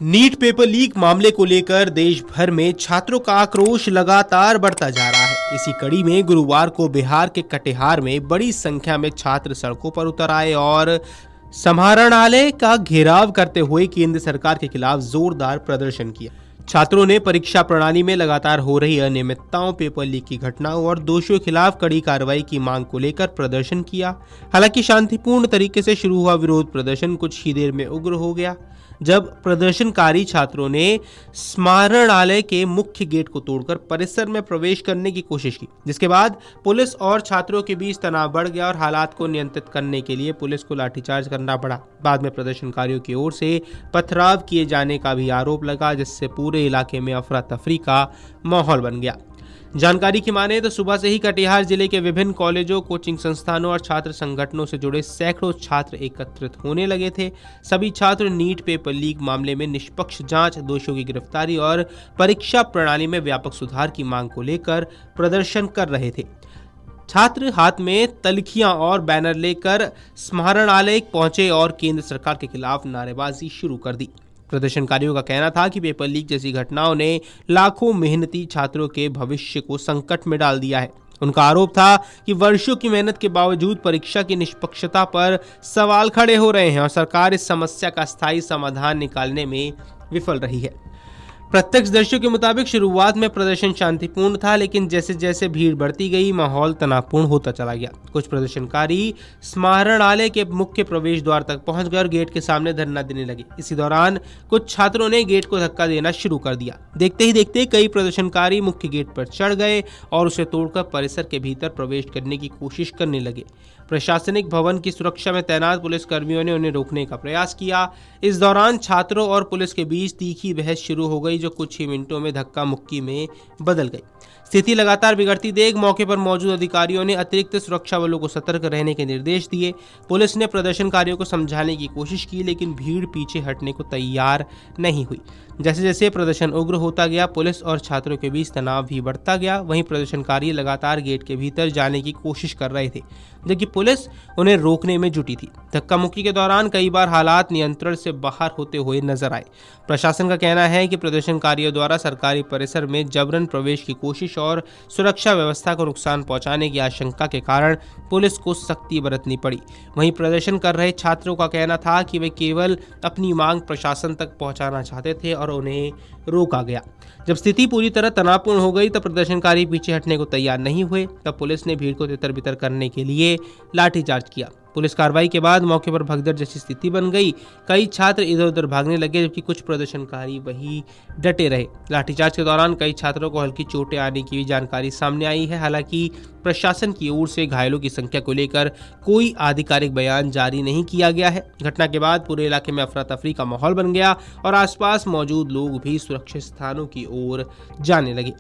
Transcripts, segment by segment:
NEET paper leak मामले को लेकर देश भर में छात्रों का आक्रोश लगातार बढ़ता जा रहा है। इसी कड़ी में गुरुवार को बिहार के कटिहार में बड़ी संख्या में छात्र सड़कों पर उतर आए और समाहरणालय का घेराव करते हुए केंद्र सरकार के खिलाफ जोरदार प्रदर्शन किया। छात्रों ने परीक्षा प्रणाली में लगातार हो रही अनियमितताओं, पेपर लीक की घटनाओं और दोषियों के खिलाफ कड़ी कार्रवाई की मांग को लेकर प्रदर्शन किया। हालांकि शांतिपूर्ण तरीके से शुरू हुआ विरोध प्रदर्शन कुछ ही देर में उग्र हो गया, जब प्रदर्शनकारी छात्रों ने समाहरणालय के मुख्य गेट को तोड़कर परिसर में प्रवेश करने की कोशिश की, जिसके बाद पुलिस और छात्रों के बीच तनाव बढ़ गया और हालात को नियंत्रित करने के लिए पुलिस को लाठीचार्ज करना पड़ा। बाद में प्रदर्शनकारियों की ओर से पथराव किए जाने का भी आरोप लगा, जिससे पूरे इलाके में अफरा तफरी का माहौल बन गया। जानकारी की माने तो सुबह से ही कटिहार जिले के विभिन्न कॉलेजों, कोचिंग संस्थानों और छात्र संगठनों से जुड़े सैकड़ों छात्र एकत्रित होने लगे थे। सभी छात्र नीट पेपर लीक मामले में निष्पक्ष जांच, दोषियों की गिरफ्तारी और परीक्षा प्रणाली में व्यापक सुधार की मांग को लेकर प्रदर्शन कर रहे थे। छात्र हाथ में तलखियां और बैनर लेकर समाहरणालय पहुंचे और केंद्र सरकार के खिलाफ नारेबाजी शुरू कर दी। प्रदर्शनकारियों का कहना था कि पेपर लीक जैसी घटनाओं ने लाखों मेहनती छात्रों के भविष्य को संकट में डाल दिया है। उनका आरोप था कि वर्षों की मेहनत के बावजूद परीक्षा की निष्पक्षता पर सवाल खड़े हो रहे हैं और सरकार इस समस्या का स्थायी समाधान निकालने में विफल रही है। प्रत्यक्षदर्शियों के मुताबिक शुरुआत में प्रदर्शन शांतिपूर्ण था, लेकिन जैसे जैसे भीड़ बढ़ती गई माहौल तनावपूर्ण होता चला गया। कुछ प्रदर्शनकारी समाहरणालय के मुख्य प्रवेश द्वार तक पहुंचकर गेट के सामने धरना देने लगे। इसी दौरान कुछ छात्रों ने गेट को धक्का देना शुरू कर दिया। देखते ही देखते कई प्रदर्शनकारी मुख्य गेट पर चढ़ गए और उसे तोड़कर परिसर के भीतर प्रवेश करने की कोशिश करने लगे। प्रशासनिक भवन की सुरक्षा में तैनात पुलिस कर्मियों ने उन्हें रोकने का प्रयास किया। इस दौरान छात्रों और पुलिस के बीच तीखी बहस शुरू हो गई, जो कुछ ही मिनटों में धक्का मुक्की में बदल गई। स्थिति लगातार बिगड़ती देख मौके पर मौजूद अधिकारियों ने अतिरिक्त सुरक्षा बलों को सतर्क रहने के निर्देश दिए। पुलिस ने प्रदर्शनकारियों को समझाने की कोशिश की, लेकिन भीड़ पीछे हटने को तैयार नहीं हुई। जैसे जैसे प्रदर्शन उग्र होता गया, पुलिस और छात्रों के बीच तनाव भी बढ़ता गया। वहीं प्रदर्शनकारी लगातार गेट के भीतर जाने की कोशिश कर रहे थे, जबकि पुलिस उन्हें रोकने में जुटी थी। धक्का मुक्की के दौरान कई बार हालात नियंत्रण से बाहर होते हुए नजर आए। प्रशासन का कहना है कि प्रदर्शनकारियों द्वारा सरकारी परिसर में जबरन प्रवेश की कोशिश और सुरक्षा व्यवस्था को नुकसान पहुंचाने की आशंका के कारण पुलिस को सख्ती बरतनी पड़ी। वहीं प्रदर्शन कर रहे छात्रों का कहना था कि वे केवल अपनी मांग प्रशासन तक पहुंचाना चाहते थे और उन्हें रोका गया। जब स्थिति पूरी तरह तनावपूर्ण हो गई तब प्रदर्शनकारी पीछे हटने को तैयार नहीं हुए। तब पुलिस ने भीड़ को तितर बितर करने के लिए लाठीचार्ज किया। पुलिस कार्रवाई के बाद मौके पर भगदड़ जैसी स्थिति बन गई। कई छात्र इधर उधर भागने लगे, जबकि कुछ प्रदर्शनकारी वही डटे रहे। लाठीचार्ज के दौरान कई छात्रों को हल्की चोटें आने की भी जानकारी सामने आई है। हालांकि प्रशासन की ओर से घायलों की संख्या को लेकर कोई आधिकारिक बयान जारी नहीं किया गया है। घटना के बाद पूरे इलाके में अफरा तफरी का माहौल बन गया और आसपास मौजूद लोग भी सुरक्षित स्थानों की ओर जाने लगे।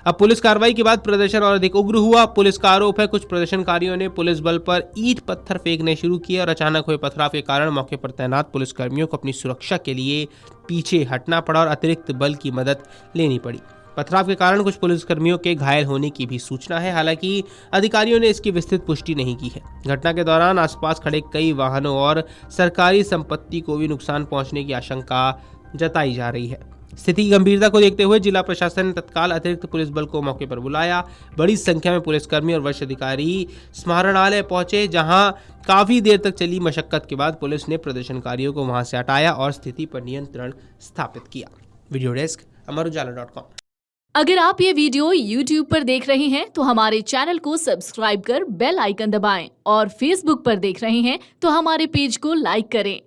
अब पुलिस कार्रवाई के बाद प्रदर्शन और अधिक उग्र हुआ। पुलिस का आरोप है कुछ प्रदर्शनकारियों ने पुलिस बल पर ईंट पत्थर फेंकने शुरू किए और अचानक हुए पथराव के कारण मौके पर तैनात पुलिस कर्मियों को अपनी सुरक्षा के लिए पीछे हटना पड़ा और अतिरिक्त बल की मदद लेनी पड़ी। पथराव के कारण कुछ पुलिसकर्मियों के घायल होने की भी सूचना है। हालांकि अधिकारियों ने इसकी विस्तृत पुष्टि नहीं की है। घटना के दौरान आसपास खड़े कई वाहनों और सरकारी संपत्ति को भी नुकसान पहुंचने की आशंका जताई जा रही है। स्थिति की गंभीरता को देखते हुए जिला प्रशासन ने तत्काल अतिरिक्त पुलिस बल को मौके पर बुलाया। बड़ी संख्या में पुलिसकर्मी और वरिष्ठ अधिकारी समाहरणालय पहुंचे, जहां काफी देर तक चली मशक्कत के बाद पुलिस ने प्रदर्शनकारियों को वहां से हटाया और स्थिति पर नियंत्रण स्थापित किया। Video desk Amar Ujala dot com. अगर आप ये वीडियो YouTube पर देख रहे हैं तो हमारे चैनल को सब्सक्राइब कर बेल आइकन दबाएं और Facebook पर देख रहे हैं तो हमारे पेज को लाइक करें।